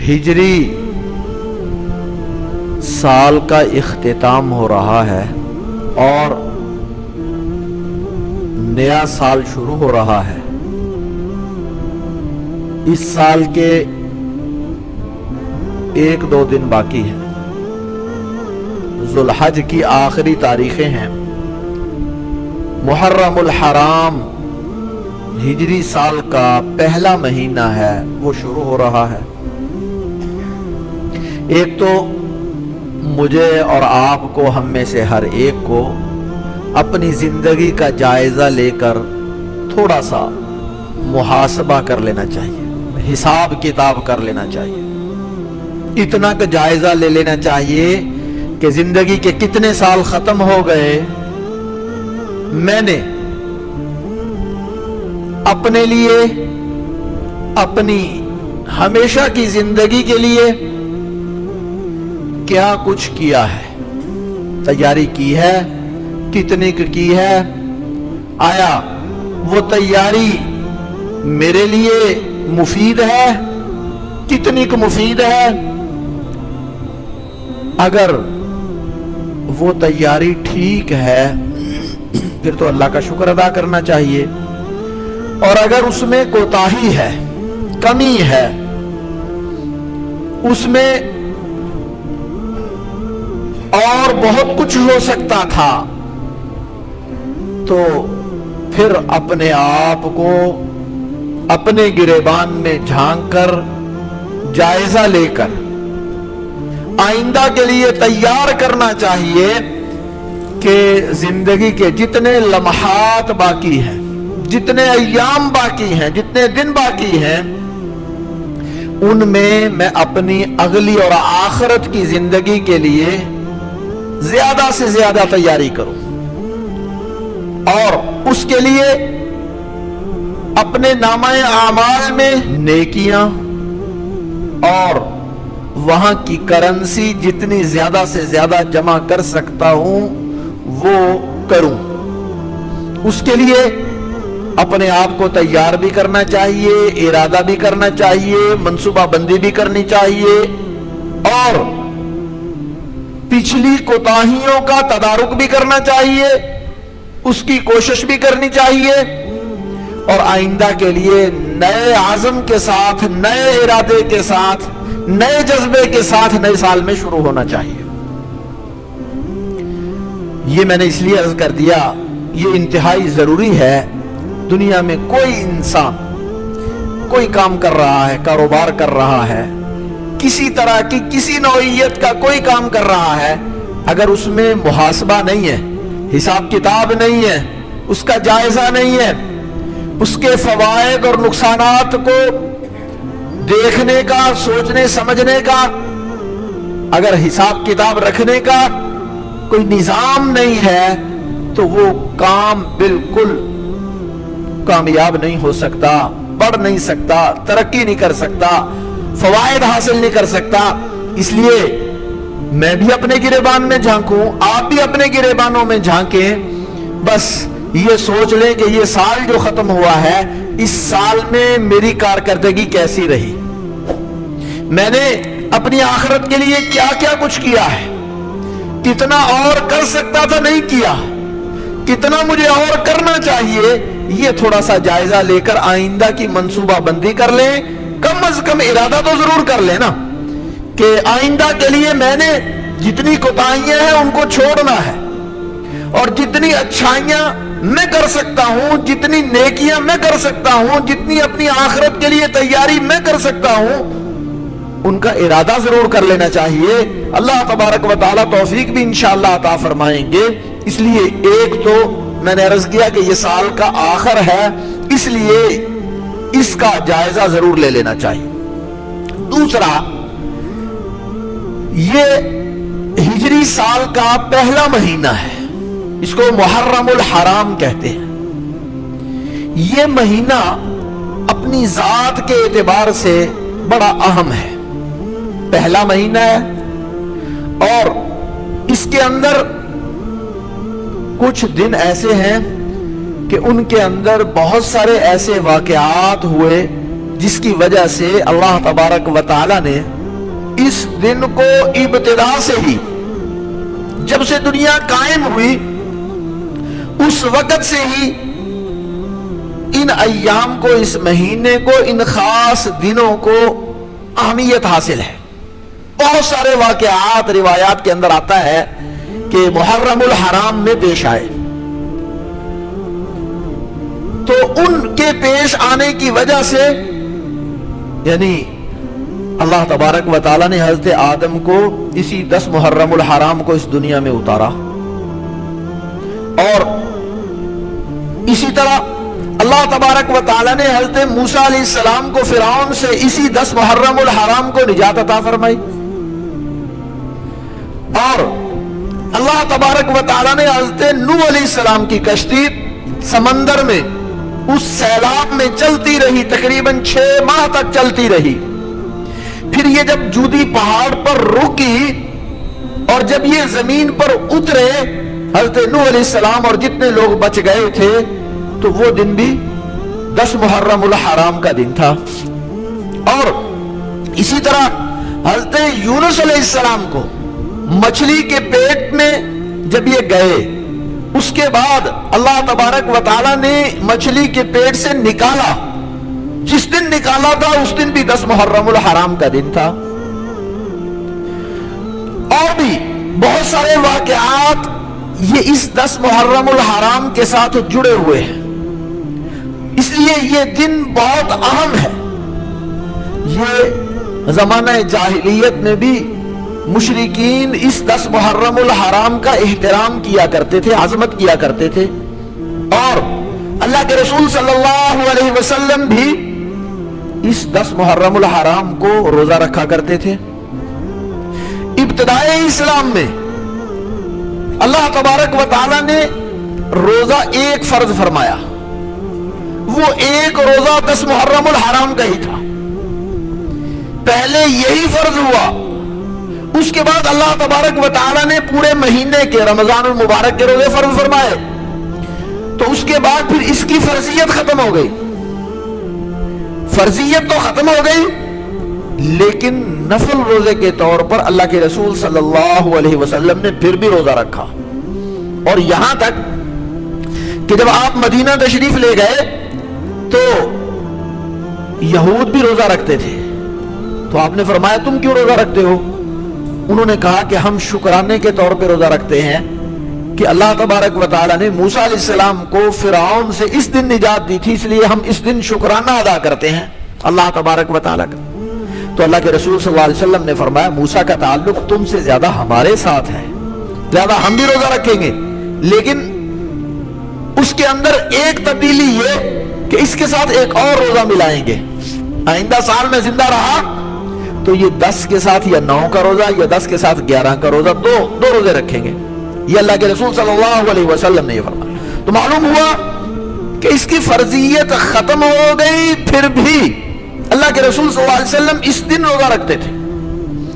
ہجری سال کا اختتام ہو رہا ہے اور نیا سال شروع ہو رہا ہے۔ اس سال کے 1-2 دن باقی ہیں۔ ذوالحج کی آخری تاریخیں ہیں۔ محرم الحرام ہجری سال کا پہلا مہینہ ہے، وہ شروع ہو رہا ہے۔ ایک تو مجھے اور آپ کو، ہم میں سے ہر ایک کو اپنی زندگی کا جائزہ لے کر تھوڑا سا محاسبہ کر لینا چاہیے، حساب کتاب کر لینا چاہیے۔ اتنا کا جائزہ لے لینا چاہیے کہ زندگی کے کتنے سال ختم ہو گئے، میں نے اپنے لیے، اپنی ہمیشہ کی زندگی کے لیے کیا کچھ کیا ہے، تیاری کی ہے، کتنی کی ہے، آیا وہ تیاری میرے لیے مفید ہے، کتنی کو مفید ہے۔ اگر وہ تیاری ٹھیک ہے پھر تو اللہ کا شکر ادا کرنا چاہیے، اور اگر اس میں کوتاہی ہے، کمی ہے، اس میں اور بہت کچھ ہو سکتا تھا، تو پھر اپنے آپ کو اپنے گریبان میں جھانک کر، جائزہ لے کر آئندہ کے لیے تیار کرنا چاہیے کہ زندگی کے جتنے لمحات باقی ہیں، جتنے ایام باقی ہیں، جتنے دن باقی ہیں، ان میں اپنی اگلی اور آخرت کی زندگی کے لیے زیادہ سے زیادہ تیاری کروں، اور اس کے لیے اپنے نامہ اعمال میں نیکیاں اور وہاں کی کرنسی جتنی زیادہ سے زیادہ جمع کر سکتا ہوں وہ کروں۔ اس کے لیے اپنے آپ کو تیار بھی کرنا چاہیے، ارادہ بھی کرنا چاہیے، منصوبہ بندی بھی کرنی چاہیے، اور پچھلی کوتاہیوں کا تدارک بھی کرنا چاہیے، اس کی کوشش بھی کرنی چاہیے، اور آئندہ کے لیے نئے عزم کے ساتھ، نئے ارادے کے ساتھ، نئے جذبے کے ساتھ نئے سال میں شروع ہونا چاہیے۔ یہ میں نے اس لیے عرض کر دیا، یہ انتہائی ضروری ہے۔ دنیا میں کوئی انسان کوئی کام کر رہا ہے، کاروبار کر رہا ہے، کسی طرح کی کسی نوعیت کا کوئی کام کر رہا ہے، اگر اس میں محاسبہ نہیں ہے، حساب کتاب نہیں ہے، اس کا جائزہ نہیں ہے، اس کے فوائد اور نقصانات کو دیکھنے کا، سوچنے سمجھنے کا، اگر حساب کتاب رکھنے کا کوئی نظام نہیں ہے، تو وہ کام بالکل کامیاب نہیں ہو سکتا، بڑھ نہیں سکتا، ترقی نہیں کر سکتا، فوائد حاصل نہیں کر سکتا۔ اس لیے میں بھی اپنے گریبان میں جھانکوں، آپ بھی اپنے گریبانوں میں جھانکیں، بس یہ سوچ لیں کہ یہ سال جو ختم ہوا ہے، اس سال میں میری کارکردگی کیسی رہی، میں نے اپنی آخرت کے لیے کیا کیا کچھ کیا ہے، کتنا اور کر سکتا تھا نہیں کیا، کتنا مجھے اور کرنا چاہیے، یہ تھوڑا سا جائزہ لے کر آئندہ کی منصوبہ بندی کر لیں۔ کم از کم ارادہ تو ضرور کر لیں نا کہ آئندہ کے لیے میں نے جتنی کوتاہیاں ہیں ان کو چھوڑنا ہے، اور جتنی اچھائیاں میں کر سکتا ہوں، جتنی نیکیاں میں کر سکتا ہوں، جتنی اپنی آخرت کے لیے تیاری میں کر سکتا ہوں، ان کا ارادہ ضرور کر لینا چاہیے۔ اللہ تبارک و تعالی توفیق بھی انشاءاللہ عطا فرمائیں گے۔ اس لیے ایک تو میں نے عرض کیا کہ یہ سال کا آخر ہے، اس لیے اس کا جائزہ ضرور لے لینا چاہیے۔ دوسرا، یہ ہجری سال کا پہلا مہینہ ہے، اس کو محرم الحرام کہتے ہیں۔ یہ مہینہ اپنی ذات کے اعتبار سے بڑا اہم ہے، پہلا مہینہ ہے، اور اس کے اندر کچھ دن ایسے ہیں کہ ان کے اندر بہت سارے ایسے واقعات ہوئے جس کی وجہ سے اللہ تبارک و تعالی نے اس دن کو ابتدا سے ہی، جب سے دنیا قائم ہوئی اس وقت سے ہی ان ایام کو، اس مہینے کو، ان خاص دنوں کو اہمیت حاصل ہے۔ بہت سارے واقعات روایات کے اندر آتا ہے کہ محرم الحرام میں پیش آئے، تو ان کے پیش آنے کی وجہ سے یعنی اللہ تبارک و تعالیٰ نے حضرت آدم کو اسی 10 محرم الحرام کو اس دنیا میں اتارا، اور اسی طرح اللہ تبارک و تعالیٰ نے حضرت موسیٰ علیہ السلام کو فرعون سے اسی 10 محرم الحرام کو نجات عطا فرمائی، اور اللہ تبارک و تعالیٰ نے حضرت نوح علیہ السلام کی کشتی سمندر میں اس سیلاب میں چلتی رہی، تقریباً 6 ماہ تک چلتی رہی۔ پھر یہ جب جودی پہاڑ پر رکی اور جب یہ زمین پر اترے حضرت نوح علیہ السلام اور جتنے لوگ بچ گئے تھے، تو وہ دن بھی 10 محرم الحرام کا دن تھا۔ اور اسی طرح حضرت یونس علیہ السلام کو مچھلی کے پیٹ میں جب یہ گئے، اس کے بعد اللہ تبارک و تعالیٰ نے مچھلی کے پیٹ سے نکالا، جس دن نکالا تھا اس دن بھی 10 محرم الحرام کا دن تھا۔ اور بھی بہت سارے واقعات یہ اس 10 محرم الحرام کے ساتھ جڑے ہوئے ہیں، اس لیے یہ دن بہت اہم ہے۔ یہ زمانہ جاہلیت میں بھی مشرکین اس 10 محرم الحرام کا احترام کیا کرتے تھے، عظمت کیا کرتے تھے، اور اللہ کے رسول صلی اللہ علیہ وسلم بھی اس 10 محرم الحرام کو روزہ رکھا کرتے تھے۔ ابتدائے اسلام میں اللہ تبارک و تعالیٰ نے روزہ ایک فرض فرمایا، وہ ایک روزہ 10 محرم الحرام کا ہی تھا، پہلے یہی فرض ہوا۔ اس کے بعد اللہ تبارک و تعالیٰ نے پورے مہینے کے رمضان المبارک کے روزے فرض فرمائے، تو اس کے بعد پھر اس کی فرضیت ختم ہو گئی۔ فرضیت تو ختم ہو گئی، لیکن نفل روزے کے طور پر اللہ کے رسول صلی اللہ علیہ وسلم نے پھر بھی روزہ رکھا، اور یہاں تک کہ جب آپ مدینہ تشریف لے گئے تو یہود بھی روزہ رکھتے تھے، تو آپ نے فرمایا تم کیوں روزہ رکھتے ہو؟ انہوں نے کہا کہ ہم شکرانے کے طور پہ روزہ رکھتے ہیں کہ اللہ تبارک و تعالیٰ نے موسیٰ علیہ السلام کو فرعون سے اس دن نجات دی تھی، اس لیے ہم اس دن شکرانہ ادا کرتے ہیں اللہ تبارک و تعالیٰ کا۔ تو اللہ کے رسول صلی اللہ علیہ وسلم نے فرمایا موسیٰ کا تعلق تم سے زیادہ ہمارے ساتھ ہے، زیادہ ہم بھی روزہ رکھیں گے، لیکن اس کے اندر ایک تبدیلی یہ کہ اس کے ساتھ ایک اور روزہ ملائیں گے، آئندہ سال میں زندہ رہا تو یہ 10 کے ساتھ یا 9 کا روزہ یا 10 کے ساتھ 11 کا روزہ دو روزے رکھیں گے۔ یہ اللہ کے رسول صلی اللہ علیہ وسلم نے یہ فرمایا، تو معلوم ہوا کہ اس کی فرضیت ختم ہو گئی، پھر بھی اللہ کے رسول صلی اللہ علیہ وسلم اس دن روزہ رکھتے تھے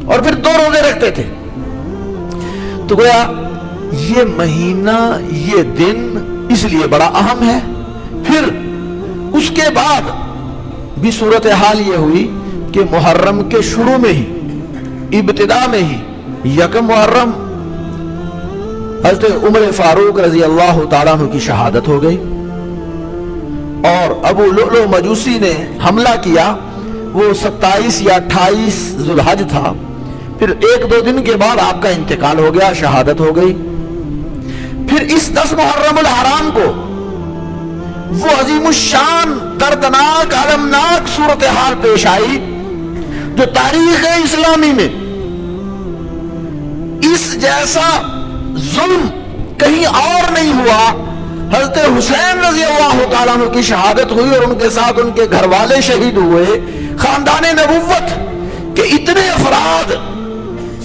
اور پھر 2 روزے رکھتے تھے۔ تو گویا یہ مہینہ، یہ دن اس لیے بڑا اہم ہے۔ پھر اس کے بعد بھی صورتحال یہ ہوئی کہ محرم کے شروع میں ہی، ابتدا میں ہی، یکم محرم حضرت عمر فاروق رضی اللہ تعالیٰ عنہ کی شہادت ہو گئی، اور ابو لؤلؤ مجوسی نے حملہ کیا، وہ 27 یا 28 ذوالحج تھا، پھر 1-2 دن کے بعد آپ کا انتقال ہو گیا، شہادت ہو گئی۔ پھر اس 10 محرم الحرام کو وہ عظیم الشان دردناک المناک صورتحال پیش آئی جو تاریخ اسلامی میں اس جیسا ظلم کہیں اور نہیں ہوا۔ حضرت حسین رضی اللہ تعالیٰ عنہ کی شہادت ہوئی اور ان کے ساتھ ان کے گھر والے شہید ہوئے، خاندان نبوت کے اتنے افراد،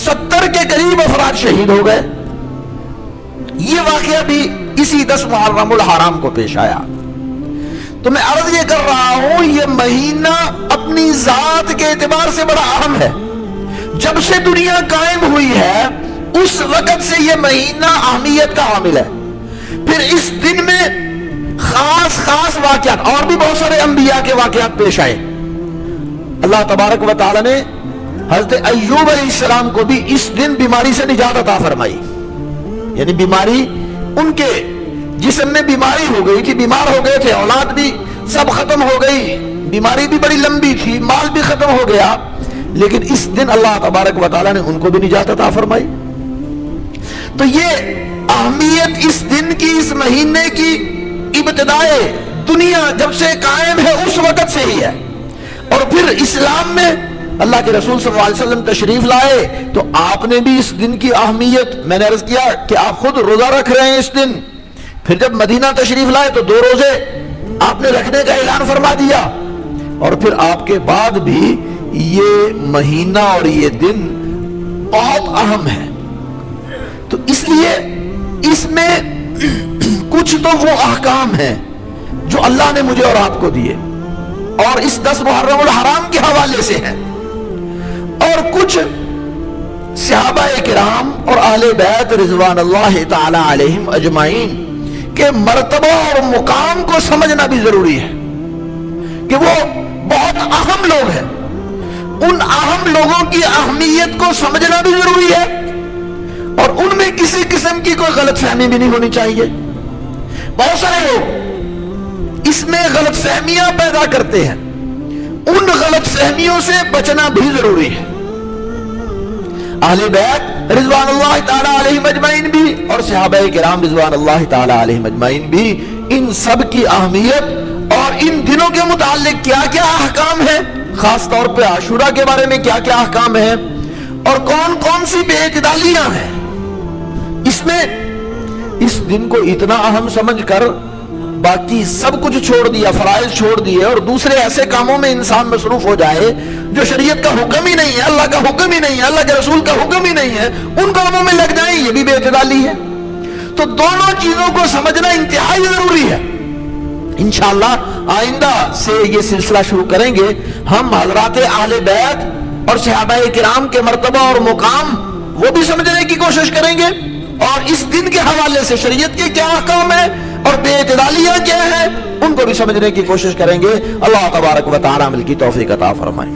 70 کے قریب افراد شہید ہو گئے۔ یہ واقعہ بھی اسی 10 محرم الحرام کو پیش آیا۔ تو میں عرض یہ کر رہا ہوں، یہ مہینہ اپنی ذات کے اعتبار سے بڑا اہم ہے۔ جب سے دنیا قائم ہوئی ہے اس وقت سے یہ مہینہ اہمیت کا حامل ہے۔ پھر اس دن میں خاص واقعات، اور بھی بہت سارے انبیاء کے واقعات پیش آئے، اللہ تبارک و تعالی نے حضرت ایوب علیہ السلام کو بھی اس دن بیماری سے نجات عطا فرمائی. یعنی بیماری ان کے جسم میں بیماری ہو گئی تھی، بیمار ہو گئے تھے، اولاد بھی سب ختم ہو گئی، بیماری بھی بڑی لمبی تھی، مال بھی ختم ہو گیا، لیکن اس دن اللہ تبارک و تعالی نے ان کو بھی نجات عطا فرمائی. تو یہ اہمیت اس دن کی، اس مہینے کی ابتدائے دنیا جب سے قائم ہے اس وقت سے ہی ہے. اور پھر اسلام میں اللہ کے رسول صلی اللہ علیہ وسلم تشریف لائے تو آپ نے بھی اس دن کی اہمیت، میں نے عرض کیا کہ آپ خود روزہ رکھ رہے ہیں اس دن، پھر جب مدینہ تشریف لائے تو 2 روزے آپ نے رکھنے کا اعلان فرما دیا، اور پھر آپ کے بعد بھی یہ مہینہ اور یہ دن بہت اہم ہے. تو اس لیے اس میں کچھ تو وہ احکام ہیں جو اللہ نے مجھے اور آپ کو دیے اور اس 10 محرم الحرام کے حوالے سے ہیں، اور کچھ صحابہ کرام اور اہل بیت رضوان اللہ تعالی علیہم اجمعین کے مرتبہ اور مقام کو سمجھنا بھی ضروری ہے کہ وہ بہت اہم لوگ ہیں. ان اہم لوگوں کی اہمیت کو سمجھنا بھی ضروری ہے، اور ان میں کسی قسم کی کوئی غلط فہمی بھی نہیں ہونی چاہیے. بہت سارے لوگ اس میں غلط فہمیاں پیدا کرتے ہیں، ان غلط فہمیوں سے بچنا بھی ضروری ہے. اہل بیت رضوان اللہ تعالی علیہم اجمعین بھی اور صحابہ کرام رضوان اللہ تعالی علیہم اجمعین بھی، ان سب کی اہمیت اور ان دنوں کے متعلق کیا کیا احکام ہیں، خاص طور پہ عاشورہ کے بارے میں کیا کیا احکام ہیں اور کون کون سی بے اعتدالیاں ہیں، اس میں اس دن کو اتنا اہم سمجھ کر باقی سب کچھ چھوڑ دیا، فرائض چھوڑ دیے اور دوسرے ایسے کاموں میں انسان مصروف ہو جائے جو شریعت کا حکم ہی نہیں ہے، اللہ کا حکم ہی نہیں ہے، اللہ کے رسول کا حکم ہی نہیں ہے، ان کاموں میں لگ جائیں، یہ بھی بے اعتدالی ہے. تو دونوں چیزوں کو سمجھنا انتہائی ضروری ہے. انشاءاللہ آئندہ سے یہ سلسلہ شروع کریں گے، ہم حضرات اہل بیت اور صحابہ کرام کے مرتبہ اور مقام وہ بھی سمجھنے کی کوشش کریں گے، اور اس دن کے حوالے سے شریعت کے کیا احکام ہیں اور بے اعتدالیاں کیا ہیں ان کو بھی سمجھنے کی کوشش کریں گے. اللہ تبارک و تعالی عمل کی توفیق عطا فرمائے.